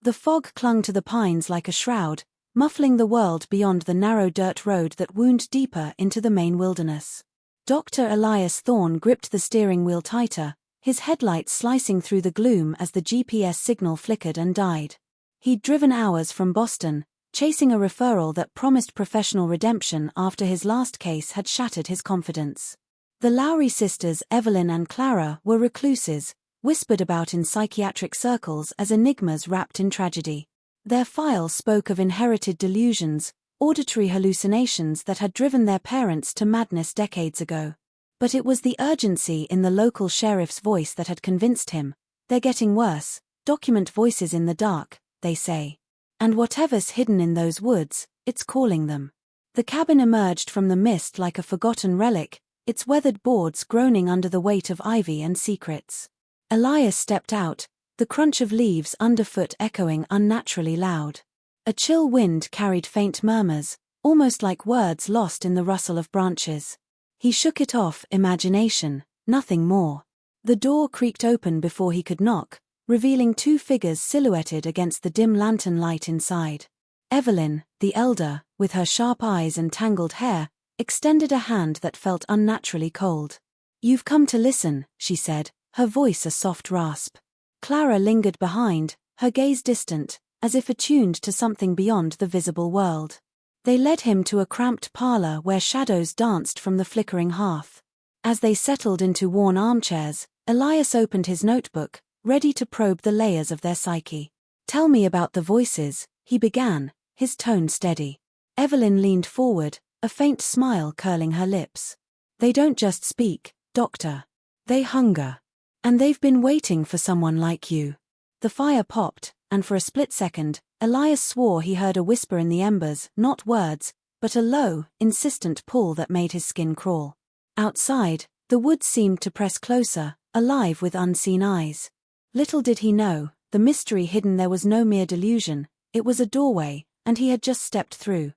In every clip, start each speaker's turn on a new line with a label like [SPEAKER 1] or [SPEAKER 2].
[SPEAKER 1] The fog clung to the pines like a shroud, muffling the world beyond the narrow dirt road that wound deeper into the main wilderness. Dr. Elias Thorne gripped the steering wheel tighter, his headlights slicing through the gloom as the GPS signal flickered and died. He'd driven hours from Boston, chasing a referral that promised professional redemption after his last case had shattered his confidence. The Lowrey sisters, Evelyn and Clara, were recluses, whispered about in psychiatric circles as enigmas wrapped in tragedy. Their file spoke of inherited delusions, auditory hallucinations that had driven their parents to madness decades ago. But it was the urgency in the local sheriff's voice that had convinced him. They're getting worse, document voices in the dark, they say. And whatever's hidden in those woods, it's calling them. The cabin emerged from the mist like a forgotten relic, its weathered boards groaning under the weight of ivy and secrets. Elias stepped out, the crunch of leaves underfoot echoing unnaturally loud. A chill wind carried faint murmurs, almost like words lost in the rustle of branches. He shook it off, imagination, nothing more. The door creaked open before he could knock, revealing two figures silhouetted against the dim lantern light inside. Evelyn, the elder, with her sharp eyes and tangled hair, extended a hand that felt unnaturally cold. "You've come to listen," she said, her voice a soft rasp. Clara lingered behind, her gaze distant, as if attuned to something beyond the visible world. They led him to a cramped parlor where shadows danced from the flickering hearth. As they settled into worn armchairs, Elias opened his notebook, ready to probe the layers of their psyche. "Tell me about the voices," he began, his tone steady. Evelyn leaned forward, a faint smile curling her lips. "They don't just speak, Doctor. They hunger. And they've been waiting for someone like you." The fire popped, and for a split second, Elias swore he heard a whisper in the embers, not words, but a low, insistent pull that made his skin crawl. Outside, the woods seemed to press closer, alive with unseen eyes. Little did he know, the mystery hidden there was no mere delusion, it was a doorway, and he had just stepped through.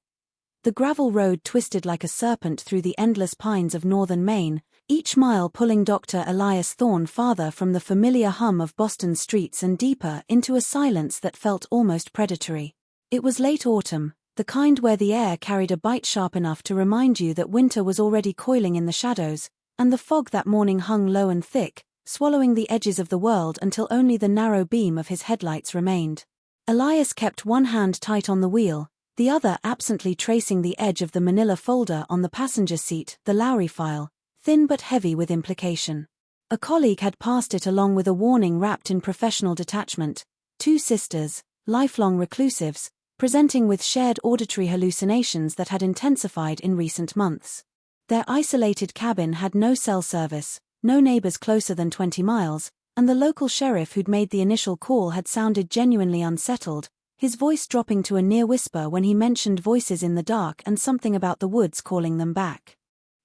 [SPEAKER 1] The gravel road twisted like a serpent through the endless pines of northern Maine, each mile pulling Dr. Elias Thorne farther from the familiar hum of Boston streets and deeper into a silence that felt almost predatory. It was late autumn, the kind where the air carried a bite sharp enough to remind you that winter was already coiling in the shadows, and the fog that morning hung low and thick, swallowing the edges of the world until only the narrow beam of his headlights remained. Elias kept one hand tight on the wheel, the other absently tracing the edge of the manila folder on the passenger seat, the Lowrey file, thin but heavy with implication. A colleague had passed it along with a warning wrapped in professional detachment: two sisters, lifelong reclusives, presenting with shared auditory hallucinations that had intensified in recent months. Their isolated cabin had no cell service, no neighbors closer than 20 miles, and the local sheriff who'd made the initial call had sounded genuinely unsettled, his voice dropping to a near whisper when he mentioned voices in the dark and something about the woods calling them back.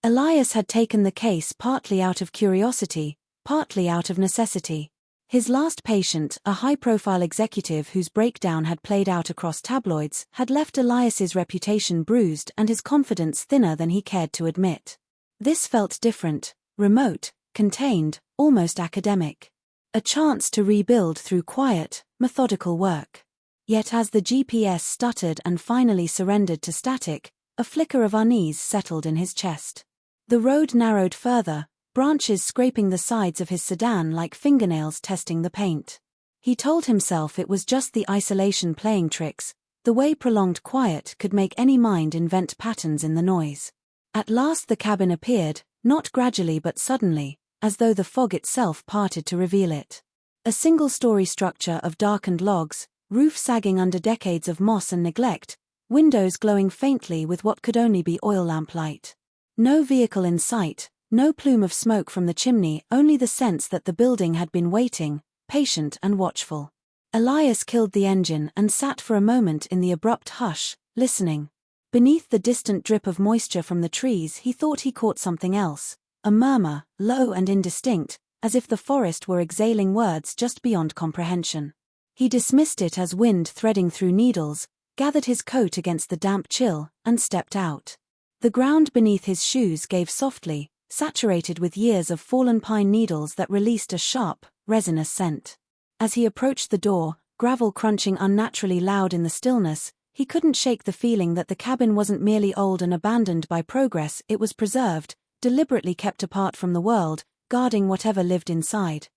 [SPEAKER 1] Elias had taken the case partly out of curiosity, partly out of necessity. His last patient, a high-profile executive whose breakdown had played out across tabloids, had left Elias's reputation bruised and his confidence thinner than he cared to admit. This felt different, remote, contained, almost academic. A chance to rebuild through quiet, methodical work. Yet as the GPS stuttered and finally surrendered to static, a flicker of unease settled in his chest. The road narrowed further, branches scraping the sides of his sedan like fingernails testing the paint. He told himself it was just the isolation playing tricks, the way prolonged quiet could make any mind invent patterns in the noise. At last the cabin appeared, not gradually but suddenly, as though the fog itself parted to reveal it. A single-story structure of darkened logs, roof sagging under decades of moss and neglect, windows glowing faintly with what could only be oil lamp light. No vehicle in sight, no plume of smoke from the chimney, only the sense that the building had been waiting, patient and watchful. Elias killed the engine and sat for a moment in the abrupt hush, listening. Beneath the distant drip of moisture from the trees he thought he caught something else, a murmur, low and indistinct, as if the forest were exhaling words just beyond comprehension. He dismissed it as wind threading through needles, gathered his coat against the damp chill, and stepped out. The ground beneath his shoes gave softly, saturated with years of fallen pine needles that released a sharp, resinous scent. As he approached the door, gravel crunching unnaturally loud in the stillness, he couldn't shake the feeling that the cabin wasn't merely old and abandoned by progress, it was preserved, deliberately kept apart from the world, guarding whatever lived inside.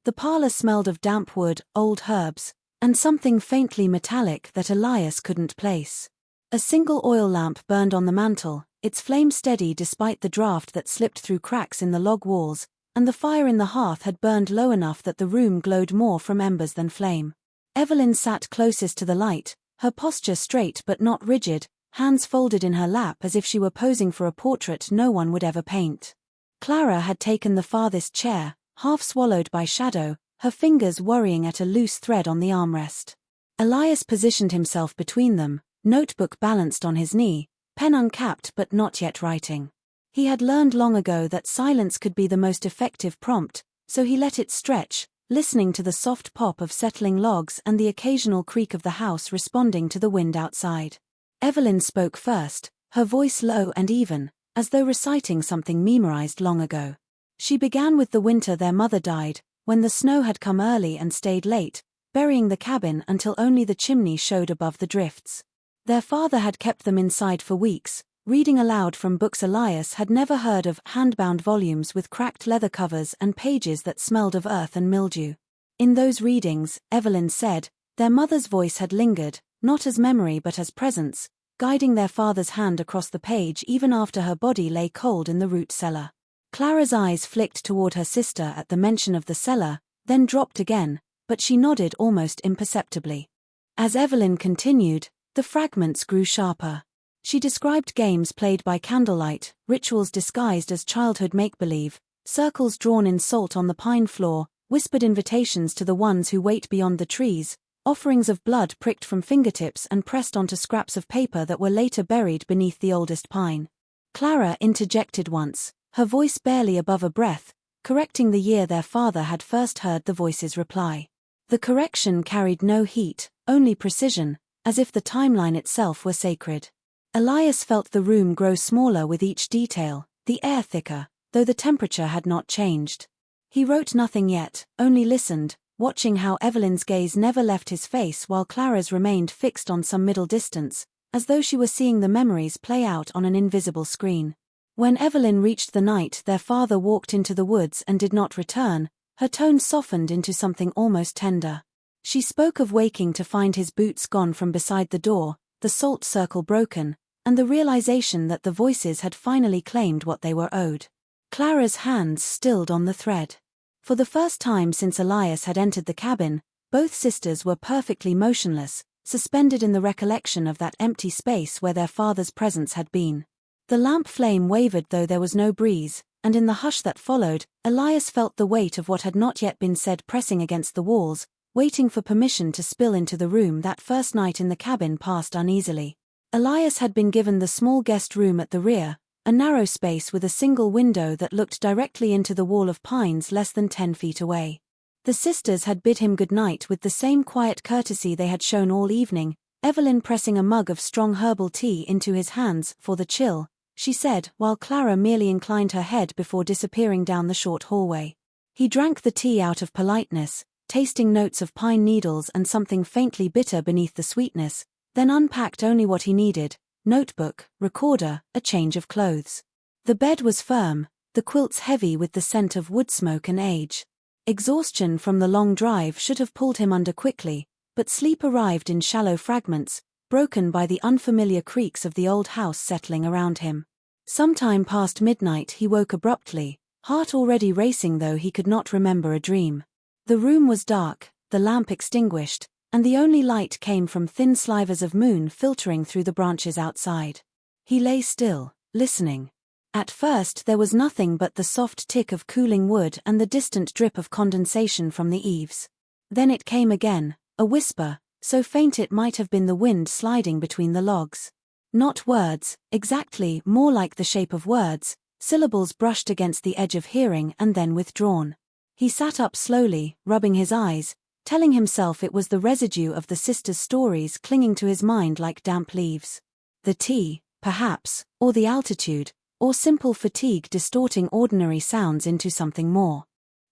[SPEAKER 1] The parlor smelled of damp wood, old herbs, and something faintly metallic that Elias couldn't place. A single oil lamp burned on the mantel, its flame steady despite the draft that slipped through cracks in the log walls, and the fire in the hearth had burned low enough that the room glowed more from embers than flame. Evelyn sat closest to the light, her posture straight but not rigid, hands folded in her lap as if she were posing for a portrait no one would ever paint. Clara had taken the farthest chair, half swallowed by shadow, her fingers worrying at a loose thread on the armrest. Elias positioned himself between them, notebook balanced on his knee, pen uncapped but not yet writing. He had learned long ago that silence could be the most effective prompt, so he let it stretch, listening to the soft pop of settling logs and the occasional creak of the house responding to the wind outside. Evelyn spoke first, her voice low and even, as though reciting something memorized long ago. She began with the winter their mother died, when the snow had come early and stayed late, burying the cabin until only the chimney showed above the drifts. Their father had kept them inside for weeks, reading aloud from books Elias had never heard of, hand-bound volumes with cracked leather covers and pages that smelled of earth and mildew. In those readings, Evelyn said, their mother's voice had lingered, not as memory but as presence, guiding their father's hand across the page even after her body lay cold in the root cellar. Clara's eyes flicked toward her sister at the mention of the cellar, then dropped again, but she nodded almost imperceptibly. As Evelyn continued, the fragments grew sharper. She described games played by candlelight, rituals disguised as childhood make-believe, circles drawn in salt on the pine floor, whispered invitations to the ones who wait beyond the trees, offerings of blood pricked from fingertips and pressed onto scraps of paper that were later buried beneath the oldest pine. Clara interjected once, her voice barely above a breath, correcting the year their father had first heard the voice's reply. The correction carried no heat, only precision, as if the timeline itself were sacred. Elias felt the room grow smaller with each detail, the air thicker, though the temperature had not changed. He wrote nothing yet, only listened, watching how Evelyn's gaze never left his face while Clara's remained fixed on some middle distance, as though she were seeing the memories play out on an invisible screen. When Evelyn reached the night their father walked into the woods and did not return, her tone softened into something almost tender. She spoke of waking to find his boots gone from beside the door, the salt circle broken, and the realization that the voices had finally claimed what they were owed. Clara's hands stilled on the thread. For the first time since Elias had entered the cabin, both sisters were perfectly motionless, suspended in the recollection of that empty space where their father's presence had been. The lamp flame wavered though there was no breeze, and in the hush that followed, Elias felt the weight of what had not yet been said pressing against the walls, waiting for permission to spill into the room. That first night in the cabin passed uneasily. Elias had been given the small guest room at the rear, a narrow space with a single window that looked directly into the wall of pines less than 10 feet away. The sisters had bid him good night with the same quiet courtesy they had shown all evening, Evelyn pressing a mug of strong herbal tea into his hands for the chill, she said, while Clara merely inclined her head before disappearing down the short hallway. He drank the tea out of politeness, tasting notes of pine needles and something faintly bitter beneath the sweetness, then unpacked only what he needed: notebook, recorder, a change of clothes. The bed was firm, the quilts heavy with the scent of wood smoke and age. Exhaustion from the long drive should have pulled him under quickly, but sleep arrived in shallow fragments, broken by the unfamiliar creaks of the old house settling around him. Sometime past midnight he woke abruptly, heart already racing though he could not remember a dream. The room was dark, the lamp extinguished, and the only light came from thin slivers of moon filtering through the branches outside. He lay still, listening. At first there was nothing but the soft tick of cooling wood and the distant drip of condensation from the eaves. Then it came again, a whisper, so faint it might have been the wind sliding between the logs. Not words, exactly, more like the shape of words, syllables brushed against the edge of hearing and then withdrawn. He sat up slowly, rubbing his eyes, telling himself it was the residue of the sisters' stories clinging to his mind like damp leaves. The tea, perhaps, or the altitude, or simple fatigue distorting ordinary sounds into something more.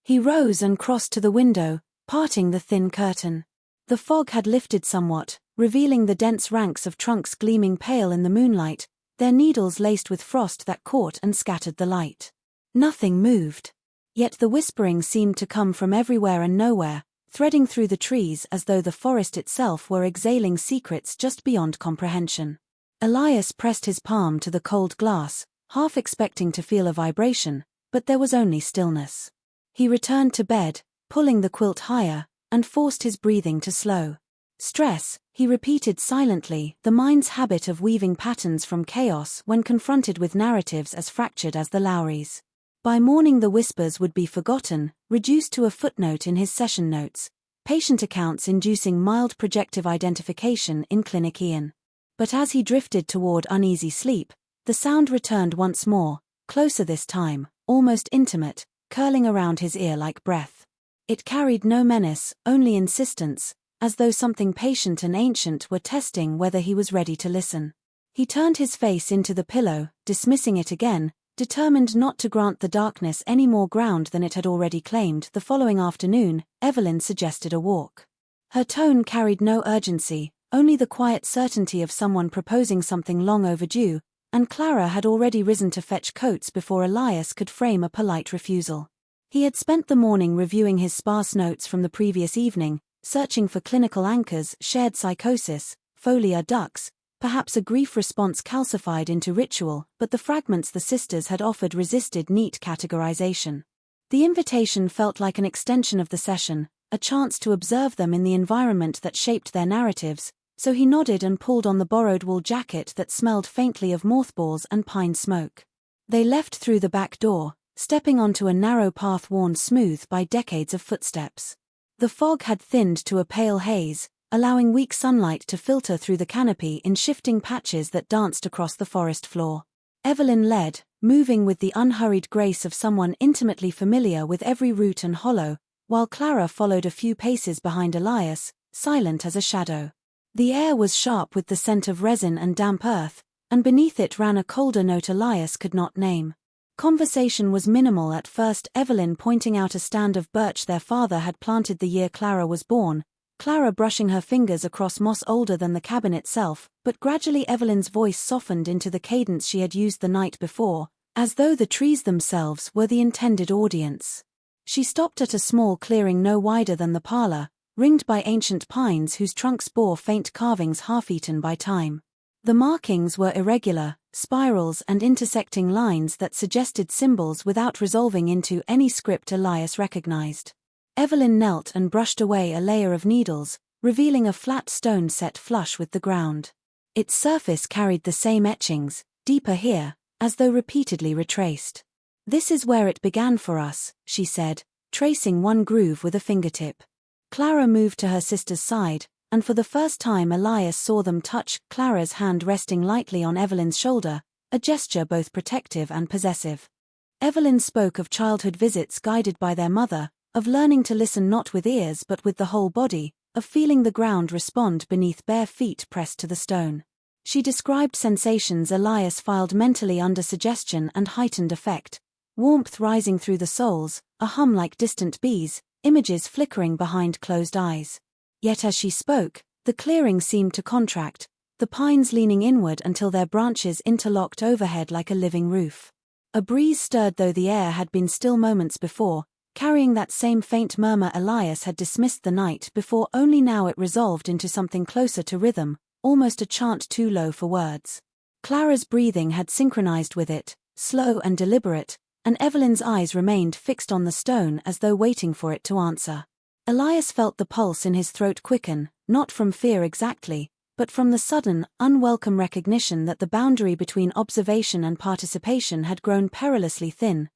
[SPEAKER 1] He rose and crossed to the window, parting the thin curtain. The fog had lifted somewhat, revealing the dense ranks of trunks gleaming pale in the moonlight, their needles laced with frost that caught and scattered the light. Nothing moved. Yet the whispering seemed to come from everywhere and nowhere, threading through the trees as though the forest itself were exhaling secrets just beyond comprehension. Elias pressed his palm to the cold glass, half expecting to feel a vibration, but there was only stillness. He returned to bed, pulling the quilt higher, and forced his breathing to slow. Stress, he repeated silently, the mind's habit of weaving patterns from chaos when confronted with narratives as fractured as the Lowreys. By morning the whispers would be forgotten, reduced to a footnote in his session notes, patient accounts inducing mild projective identification in Clinic Ian. But as he drifted toward uneasy sleep, the sound returned once more, closer this time, almost intimate, curling around his ear like breath. It carried no menace, only insistence, as though something patient and ancient were testing whether he was ready to listen. He turned his face into the pillow, dismissing it again, determined not to grant the darkness any more ground than it had already claimed. The following afternoon, Evelyn suggested a walk. Her tone carried no urgency, only the quiet certainty of someone proposing something long overdue, and Clara had already risen to fetch coats before Elias could frame a polite refusal. He had spent the morning reviewing his sparse notes from the previous evening, searching for clinical anchors, shared psychosis, folia dux, perhaps a grief response calcified into ritual, but the fragments the sisters had offered resisted neat categorization. The invitation felt like an extension of the session, a chance to observe them in the environment that shaped their narratives, so he nodded and pulled on the borrowed wool jacket that smelled faintly of mothballs and pine smoke. They left through the back door, stepping onto a narrow path worn smooth by decades of footsteps. The fog had thinned to a pale haze, allowing weak sunlight to filter through the canopy in shifting patches that danced across the forest floor. Evelyn led, moving with the unhurried grace of someone intimately familiar with every root and hollow, while Clara followed a few paces behind Elias, silent as a shadow. The air was sharp with the scent of resin and damp earth, and beneath it ran a colder note Elias could not name. Conversation was minimal at first, Evelyn pointing out a stand of birch their father had planted the year Clara was born, Clara brushing her fingers across moss older than the cabin itself, but gradually Evelyn's voice softened into the cadence she had used the night before, as though the trees themselves were the intended audience. She stopped at a small clearing no wider than the parlor, ringed by ancient pines whose trunks bore faint carvings half-eaten by time. The markings were irregular, spirals and intersecting lines that suggested symbols without resolving into any script Elias recognized. Evelyn knelt and brushed away a layer of needles, revealing a flat stone set flush with the ground. Its surface carried the same etchings, deeper here, as though repeatedly retraced. "This is where it began for us," she said, tracing one groove with a fingertip. Clara moved to her sister's side, and for the first time Elias saw them touch, Clara's hand resting lightly on Evelyn's shoulder, a gesture both protective and possessive. Evelyn spoke of childhood visits guided by their mother, of learning to listen not with ears but with the whole body, of feeling the ground respond beneath bare feet pressed to the stone. She described sensations Elias filed mentally under suggestion and heightened effect, warmth rising through the soles, a hum like distant bees, images flickering behind closed eyes. Yet as she spoke, the clearing seemed to contract, the pines leaning inward until their branches interlocked overhead like a living roof. A breeze stirred though the air had been still moments before, carrying that same faint murmur Elias had dismissed the night before, only now it resolved into something closer to rhythm, almost a chant too low for words. Clara's breathing had synchronized with it, slow and deliberate, and Evelyn's eyes remained fixed on the stone as though waiting for it to answer. Elias felt the pulse in his throat quicken, not from fear exactly, but from the sudden, unwelcome recognition that the boundary between observation and participation had grown perilously thin.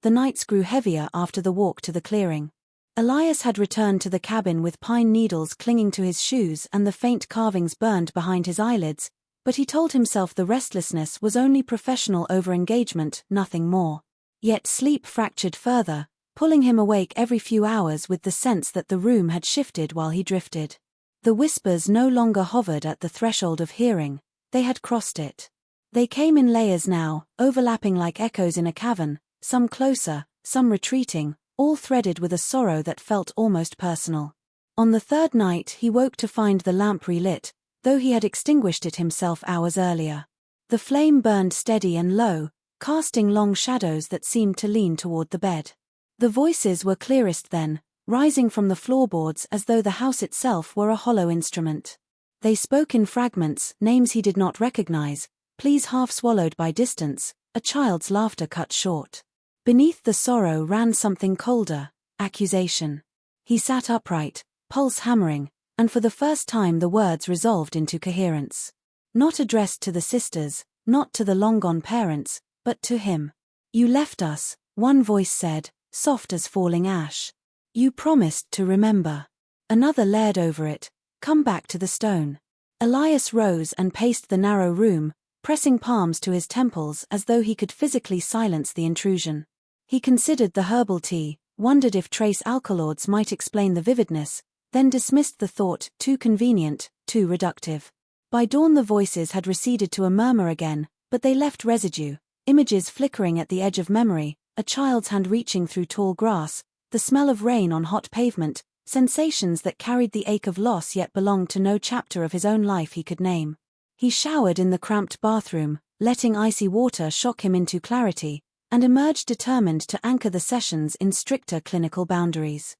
[SPEAKER 1] The nights grew heavier after the walk to the clearing. Elias had returned to the cabin with pine needles clinging to his shoes and the faint carvings burned behind his eyelids, but he told himself the restlessness was only professional overengagement, nothing more. Yet sleep fractured further, pulling him awake every few hours with the sense that the room had shifted while he drifted. The whispers no longer hovered at the threshold of hearing, they had crossed it. They came in layers now, overlapping like echoes in a cavern, some closer, some retreating, all threaded with a sorrow that felt almost personal. On the third night he woke to find the lamp relit, though he had extinguished it himself hours earlier. The flame burned steady and low, casting long shadows that seemed to lean toward the bed. The voices were clearest then, rising from the floorboards as though the house itself were a hollow instrument. They spoke in fragments, names he did not recognize, pleas half swallowed by distance, a child's laughter cut short. Beneath the sorrow ran something colder, accusation. He sat upright, pulse hammering, and for the first time the words resolved into coherence. Not addressed to the sisters, not to the long-gone parents, but to him. "You left us," one voice said, soft as falling ash. "You promised to remember." Another layered over it, "Come back to the stone." Elias rose and paced the narrow room, pressing palms to his temples as though he could physically silence the intrusion. He considered the herbal tea, wondered if trace alkaloids might explain the vividness, then dismissed the thought, too convenient, too reductive. By dawn the voices had receded to a murmur again, but they left residue, images flickering at the edge of memory, a child's hand reaching through tall grass, the smell of rain on hot pavement, sensations that carried the ache of loss yet belonged to no chapter of his own life he could name. He showered in the cramped bathroom, letting icy water shock him into clarity, and emerged determined to anchor the sessions in stricter clinical boundaries.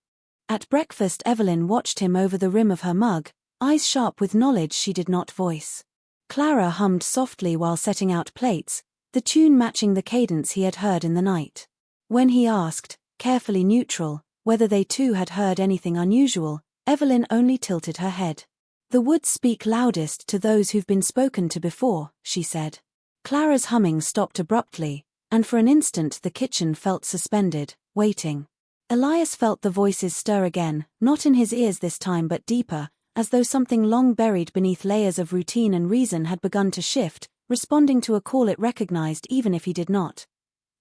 [SPEAKER 1] At breakfast Evelyn watched him over the rim of her mug, eyes sharp with knowledge she did not voice. Clara hummed softly while setting out plates, the tune matching the cadence he had heard in the night. When he asked, carefully neutral, whether they too had heard anything unusual, Evelyn only tilted her head. "The woods speak loudest to those who've been spoken to before," she said. Clara's humming stopped abruptly, and for an instant the kitchen felt suspended, waiting. Elias felt the voices stir again, not in his ears this time but deeper, as though something long buried beneath layers of routine and reason had begun to shift, responding to a call it recognized even if he did not.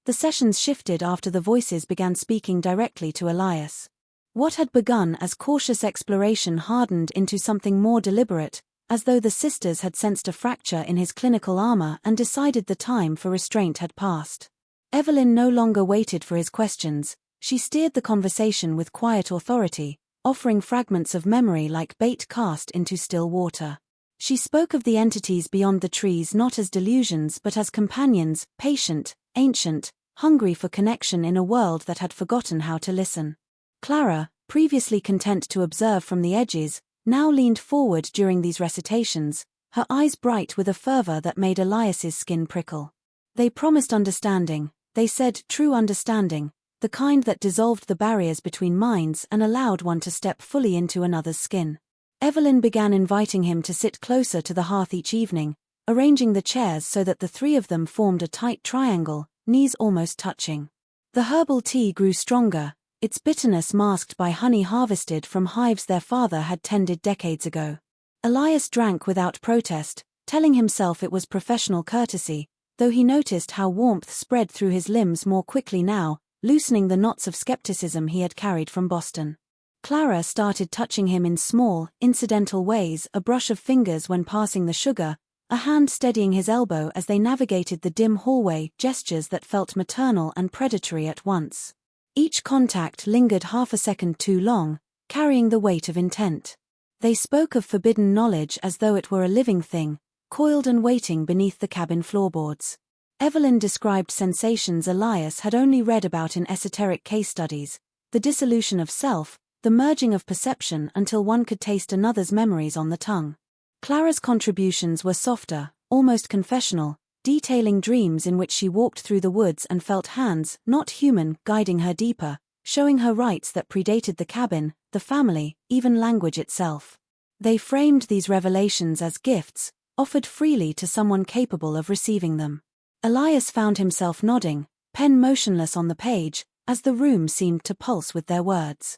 [SPEAKER 1] The sessions shifted after the voices began speaking directly to Elias. What had begun as cautious exploration hardened into something more deliberate, as though the sisters had sensed a fracture in his clinical armor and decided the time for restraint had passed. Evelyn no longer waited for his questions, she steered the conversation with quiet authority, offering fragments of memory like bait cast into still water. She spoke of the entities beyond the trees not as delusions but as companions, patient, ancient, hungry for connection in a world that had forgotten how to listen. Clara, previously content to observe from the edges, now leaned forward during these recitations, her eyes bright with a fervor that made Elias's skin prickle. They promised understanding, they said true understanding, the kind that dissolved the barriers between minds and allowed one to step fully into another's skin. Evelyn began inviting him to sit closer to the hearth each evening, arranging the chairs so that the three of them formed a tight triangle, knees almost touching. The herbal tea grew stronger, its bitterness masked by honey harvested from hives their father had tended decades ago. Elias drank without protest, telling himself it was professional courtesy, though he noticed how warmth spread through his limbs more quickly now, loosening the knots of skepticism he had carried from Boston. Clara started touching him in small, incidental ways, a brush of fingers when passing the sugar, a hand steadying his elbow as they navigated the dim hallway, gestures that felt maternal and predatory at once. Each contact lingered half a second too long, carrying the weight of intent. They spoke of forbidden knowledge as though it were a living thing, coiled and waiting beneath the cabin floorboards. Evelyn described sensations Elias had only read about in esoteric case studies, the dissolution of self, the merging of perception until one could taste another's memories on the tongue. Clara's contributions were softer, almost confessional, detailing dreams in which she walked through the woods and felt hands, not human, guiding her deeper, showing her rights that predated the cabin, the family, even language itself. They framed these revelations as gifts, offered freely to someone capable of receiving them. Elias found himself nodding, pen motionless on the page, as the room seemed to pulse with their words.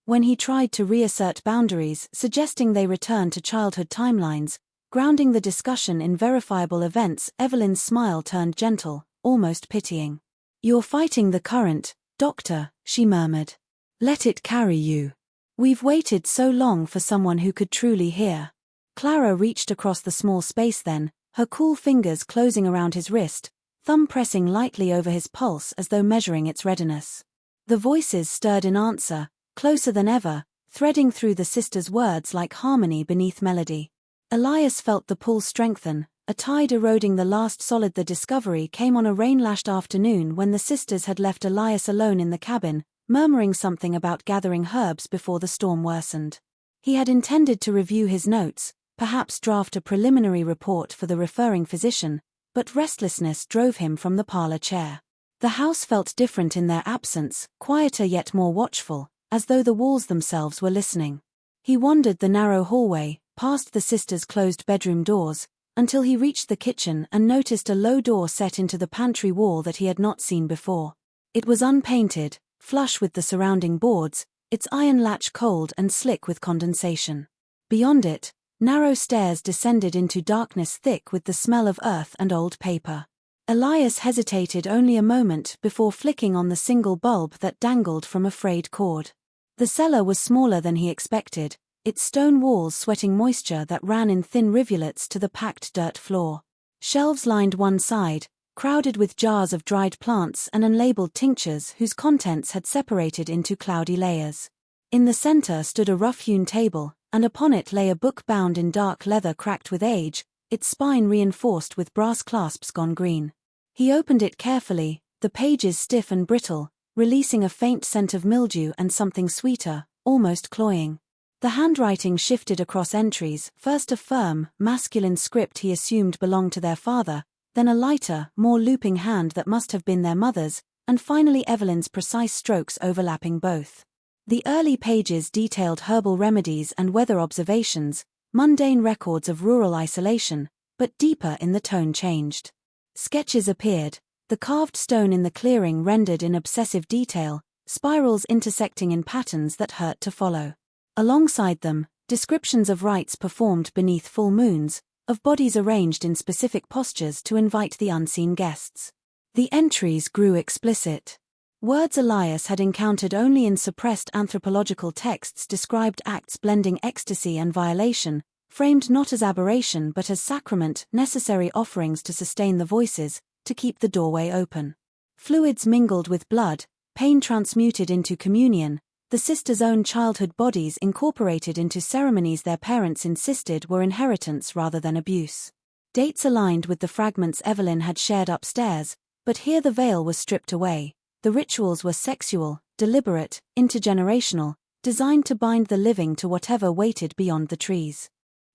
[SPEAKER 1] When he tried to reassert boundaries, suggesting they return to childhood timelines, grounding the discussion in verifiable events, Evelyn's smile turned gentle, almost pitying. "You're fighting the current, Doctor," she murmured. "Let it carry you. We've waited so long for someone who could truly hear." Clara reached across the small space then, her cool fingers closing around his wrist, thumb pressing lightly over his pulse as though measuring its readiness. The voices stirred in answer, closer than ever, threading through the sisters' words like harmony beneath melody. Elias felt the pull strengthen, a tide eroding the last solid. The discovery came on a rain-lashed afternoon when the sisters had left Elias alone in the cabin, murmuring something about gathering herbs before the storm worsened. He had intended to review his notes, perhaps draft a preliminary report for the referring physician, but restlessness drove him from the parlor chair. The house felt different in their absence, quieter yet more watchful, as though the walls themselves were listening. He wandered the narrow hallway, past the sisters' closed bedroom doors, until he reached the kitchen and noticed a low door set into the pantry wall that he had not seen before. It was unpainted, flush with the surrounding boards, its iron latch cold and slick with condensation. Beyond it, narrow stairs descended into darkness thick with the smell of earth and old paper. Elias hesitated only a moment before flicking on the single bulb that dangled from a frayed cord. The cellar was smaller than he expected, its stone walls sweating moisture that ran in thin rivulets to the packed dirt floor. Shelves lined one side, crowded with jars of dried plants and unlabeled tinctures whose contents had separated into cloudy layers. In the center stood a rough-hewn table, and upon it lay a book bound in dark leather cracked with age, its spine reinforced with brass clasps gone green. He opened it carefully, the pages stiff and brittle, releasing a faint scent of mildew and something sweeter, almost cloying. The handwriting shifted across entries, first a firm, masculine script he assumed belonged to their father, then a lighter, more looping hand that must have been their mother's, and finally Evelyn's precise strokes overlapping both. The early pages detailed herbal remedies and weather observations, mundane records of rural isolation, but deeper in the tone changed. Sketches appeared, the carved stone in the clearing rendered in obsessive detail, spirals intersecting in patterns that hurt to follow. Alongside them, descriptions of rites performed beneath full moons, of bodies arranged in specific postures to invite the unseen guests. The entries grew explicit. Words Elias had encountered only in suppressed anthropological texts described acts blending ecstasy and violation, framed not as aberration but as sacrament, necessary offerings to sustain the voices, to keep the doorway open. Fluids mingled with blood, pain transmuted into communion, the sisters' own childhood bodies incorporated into ceremonies their parents insisted were inheritance rather than abuse. Dates aligned with the fragments Evelyn had shared upstairs, but here the veil was stripped away. The rituals were sexual, deliberate, intergenerational, designed to bind the living to whatever waited beyond the trees.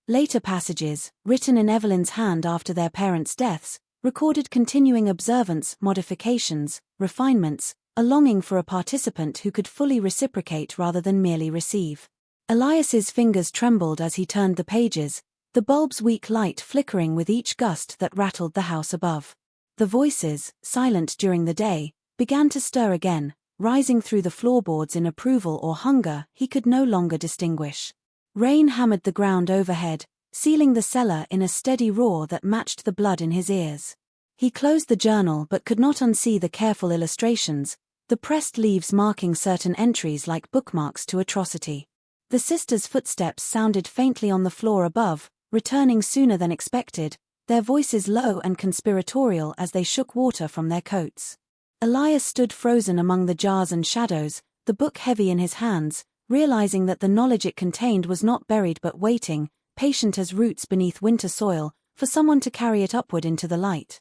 [SPEAKER 1] Later passages, written in Evelyn's hand after their parents' deaths, recorded continuing observance, modifications, refinements, a longing for a participant who could fully reciprocate rather than merely receive. Elias's fingers trembled as he turned the pages, the bulb's weak light flickering with each gust that rattled the house above. The voices, silent during the day, began to stir again, rising through the floorboards in approval or hunger he could no longer distinguish. Rain hammered the ground overhead, sealing the cellar in a steady roar that matched the blood in his ears. He closed the journal but could not unsee the careful illustrations, the pressed leaves marking certain entries like bookmarks to atrocity. The sisters' footsteps sounded faintly on the floor above, returning sooner than expected, their voices low and conspiratorial as they shook water from their coats. Elias stood frozen among the jars and shadows, the book heavy in his hands, realizing that the knowledge it contained was not buried but waiting, patient as roots beneath winter soil, for someone to carry it upward into the light.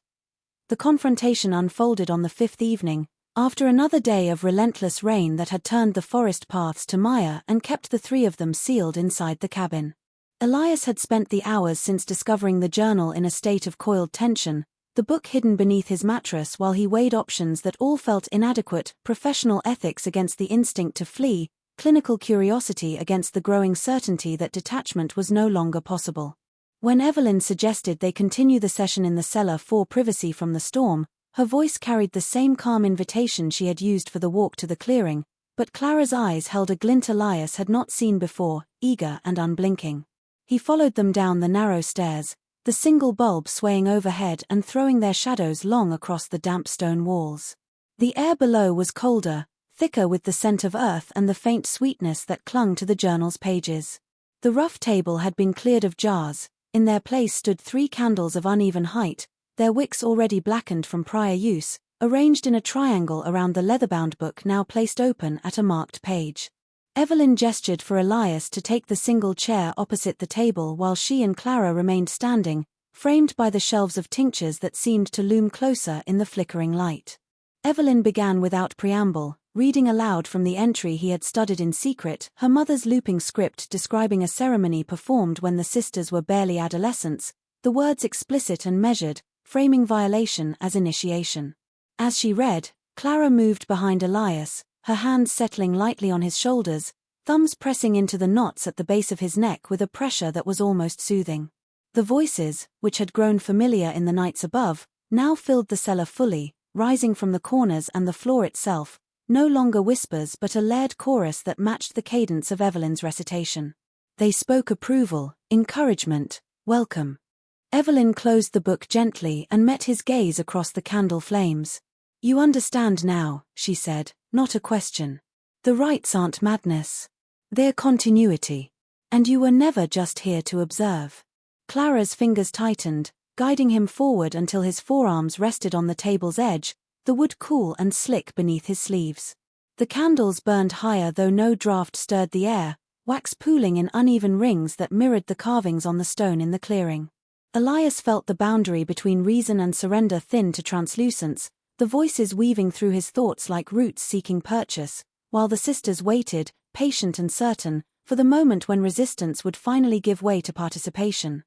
[SPEAKER 1] The confrontation unfolded on the fifth evening, after another day of relentless rain that had turned the forest paths to mire and kept the three of them sealed inside the cabin. Elias had spent the hours since discovering the journal in a state of coiled tension, the book hidden beneath his mattress while he weighed options that all felt inadequate, professional ethics against the instinct to flee, clinical curiosity against the growing certainty that detachment was no longer possible. When Evelyn suggested they continue the session in the cellar for privacy from the storm, her voice carried the same calm invitation she had used for the walk to the clearing, but Clara's eyes held a glint Elias had not seen before, eager and unblinking. He followed them down the narrow stairs, the single bulb swaying overhead and throwing their shadows long across the damp stone walls. The air below was colder, thicker with the scent of earth and the faint sweetness that clung to the journal's pages. The rough table had been cleared of jars, in their place stood 3 candles of uneven height, their wicks already blackened from prior use, arranged in a triangle around the leather-bound book now placed open at a marked page. Evelyn gestured for Elias to take the single chair opposite the table while she and Clara remained standing, framed by the shelves of tinctures that seemed to loom closer in the flickering light. Evelyn began without preamble, reading aloud from the entry he had studied in secret, her mother's looping script describing a ceremony performed when the sisters were barely adolescents, the words explicit and measured, framing violation as initiation. As she read, Clara moved behind Elias, her hands settling lightly on his shoulders, thumbs pressing into the knots at the base of his neck with a pressure that was almost soothing. The voices, which had grown familiar in the nights above, now filled the cellar fully, rising from the corners and the floor itself, no longer whispers but a layered chorus that matched the cadence of Evelyn's recitation. They spoke approval, encouragement, welcome. Evelyn closed the book gently and met his gaze across the candle flames. "You understand now," she said, "not a question. The rites aren't madness. They're continuity. And you were never just here to observe." Clara's fingers tightened, guiding him forward until his forearms rested on the table's edge, the wood cool and slick beneath his sleeves. The candles burned higher though no draft stirred the air, wax pooling in uneven rings that mirrored the carvings on the stone in the clearing. Elias felt the boundary between reason and surrender thin to translucence, the voices weaving through his thoughts like roots seeking purchase, while the sisters waited, patient and certain, for the moment when resistance would finally give way to participation.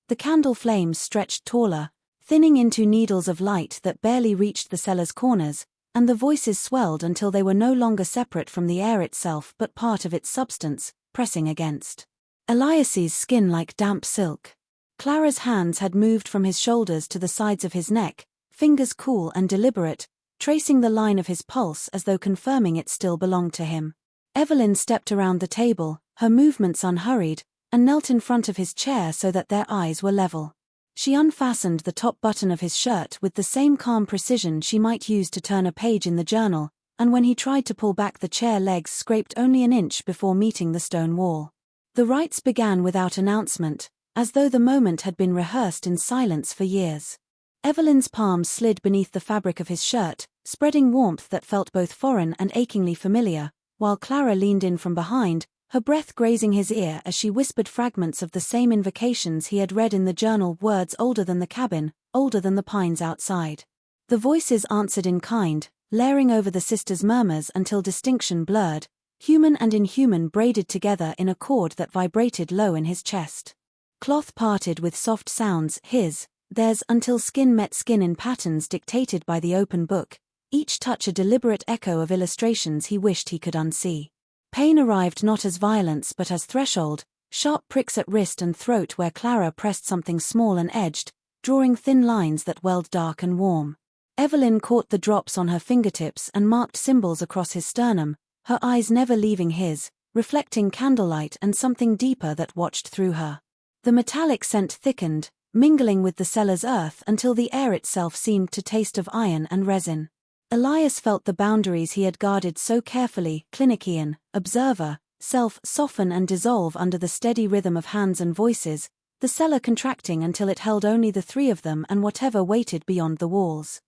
[SPEAKER 1] The candle flames stretched taller, thinning into needles of light that barely reached the cellar's corners, and the voices swelled until they were no longer separate from the air itself but part of its substance, pressing against Elias's skin like damp silk. Clara's hands had moved from his shoulders to the sides of his neck, fingers cool and deliberate, tracing the line of his pulse as though confirming it still belonged to him. Evelyn stepped around the table, her movements unhurried, and knelt in front of his chair so that their eyes were level. She unfastened the top button of his shirt with the same calm precision she might use to turn a page in the journal, and when he tried to pull back, the chair legs scraped only an inch before meeting the stone wall. The rites began without announcement, as though the moment had been rehearsed in silence for years. Evelyn's palms slid beneath the fabric of his shirt, spreading warmth that felt both foreign and achingly familiar, while Clara leaned in from behind, her breath grazing his ear as she whispered fragments of the same invocations he had read in the journal, words older than the cabin, older than the pines outside. The voices answered in kind, layering over the sisters' murmurs until distinction blurred, human and inhuman braided together in a chord that vibrated low in his chest. Cloth parted with soft sounds, his, theirs, until skin met skin in patterns dictated by the open book, each touch a deliberate echo of illustrations he wished he could unsee. Pain arrived not as violence but as threshold, sharp pricks at wrist and throat where Clara pressed something small and edged, drawing thin lines that welled dark and warm. Evelyn caught the drops on her fingertips and marked symbols across his sternum, her eyes never leaving his, reflecting candlelight and something deeper that watched through her. The metallic scent thickened, mingling with the cellar's earth until the air itself seemed to taste of iron and resin. Elias felt the boundaries he had guarded so carefully, clinician, observer, self, soften and dissolve under the steady rhythm of hands and voices, the cellar contracting until it held only the three of them and whatever waited beyond the walls.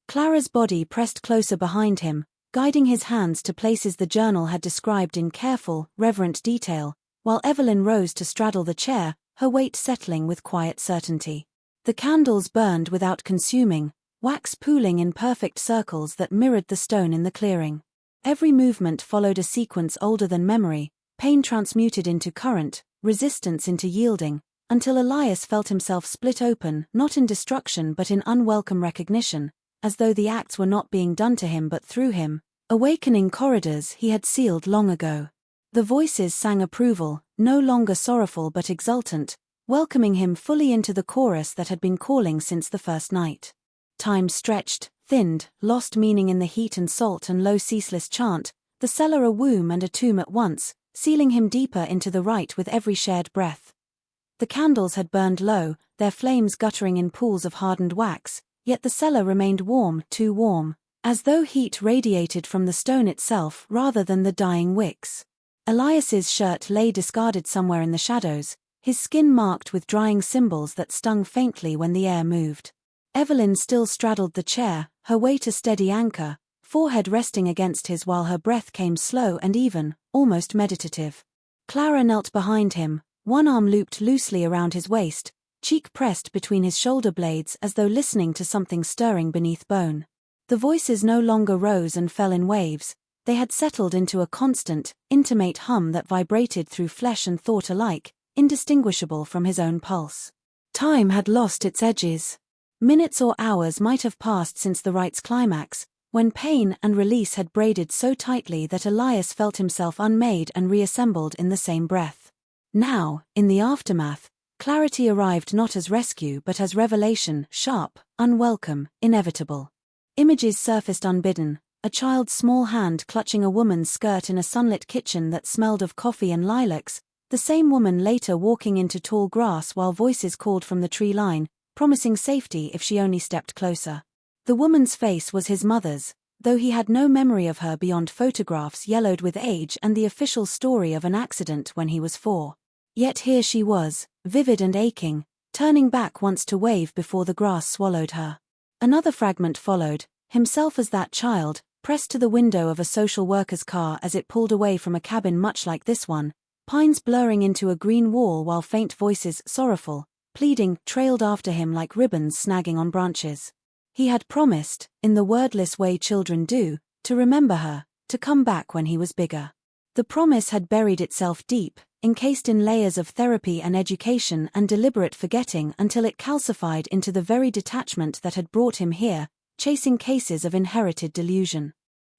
[SPEAKER 1] Clara's body pressed closer behind him, guiding his hands to places the journal had described in careful, reverent detail, while Evelyn rose to straddle the chair, her weight settling with quiet certainty. The candles burned without consuming, wax pooling in perfect circles that mirrored the stone in the clearing. Every movement followed a sequence older than memory, pain transmuted into current, resistance into yielding, until Elias felt himself split open, not in destruction but in unwelcome recognition, as though the acts were not being done to him but through him, awakening corridors he had sealed long ago. The voices sang approval, no longer sorrowful but exultant, welcoming him fully into the chorus that had been calling since the first night. Time stretched, thinned, lost meaning in the heat and salt and low ceaseless chant, the cellar a womb and a tomb at once, sealing him deeper into the rite with every shared breath. The candles had burned low, their flames guttering in pools of hardened wax, yet the cellar remained warm, too warm, as though heat radiated from the stone itself rather than the dying wicks. Elias's shirt lay discarded somewhere in the shadows, his skin marked with drying symbols that stung faintly when the air moved. Evelyn still straddled the chair, her weight a steady anchor, forehead resting against his while her breath came slow and even, almost meditative. Clara knelt behind him, one arm looped loosely around his waist, cheek pressed between his shoulder blades as though listening to something stirring beneath bone. The voices no longer rose and fell in waves, they had settled into a constant, intimate hum that vibrated through flesh and thought alike, indistinguishable from his own pulse. Time had lost its edges. Minutes or hours might have passed since the rite's climax, when pain and release had braided so tightly that Elias felt himself unmade and reassembled in the same breath. Now, in the aftermath, clarity arrived not as rescue but as revelation, sharp, unwelcome, inevitable. Images surfaced unbidden, a child's small hand clutching a woman's skirt in a sunlit kitchen that smelled of coffee and lilacs, the same woman later walking into tall grass while voices called from the tree line, promising safety if she only stepped closer. The woman's face was his mother's, though he had no memory of her beyond photographs yellowed with age and the official story of an accident when he was 4. Yet here she was, vivid and aching, turning back once to wave before the grass swallowed her. Another fragment followed, himself as that child, pressed to the window of a social worker's car as it pulled away from a cabin much like this one, pines blurring into a green wall while faint voices, sorrowful, pleading, trailed after him like ribbons snagging on branches. He had promised, in the wordless way children do, to remember her, to come back when he was bigger. The promise had buried itself deep, encased in layers of therapy and education and deliberate forgetting until it calcified into the very detachment that had brought him here, chasing cases of inherited delusion.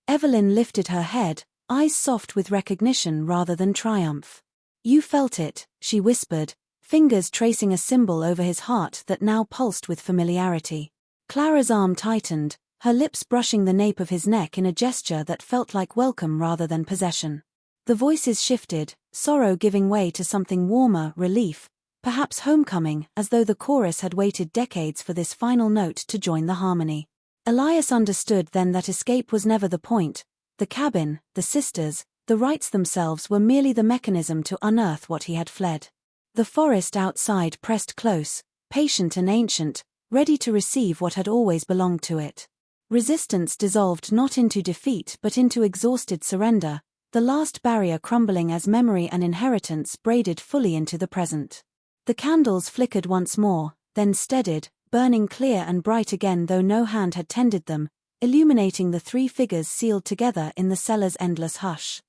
[SPEAKER 1] Evelyn lifted her head, eyes soft with recognition rather than triumph. "You felt it," she whispered, fingers tracing a symbol over his heart that now pulsed with familiarity. Clara's arm tightened, her lips brushing the nape of his neck in a gesture that felt like welcome rather than possession. The voices shifted, sorrow giving way to something warmer, relief, perhaps homecoming, as though the chorus had waited decades for this final note to join the harmony. Elias understood then that escape was never the point. The cabin, the sisters, the rites themselves were merely the mechanism to unearth what he had fled. The forest outside pressed close, patient and ancient, ready to receive what had always belonged to it. Resistance dissolved not into defeat but into exhausted surrender, the last barrier crumbling as memory and inheritance braided fully into the present. The candles flickered once more, then steadied, burning clear and bright again though no hand had tended them, illuminating the 3 figures sealed together in the cellar's endless hush.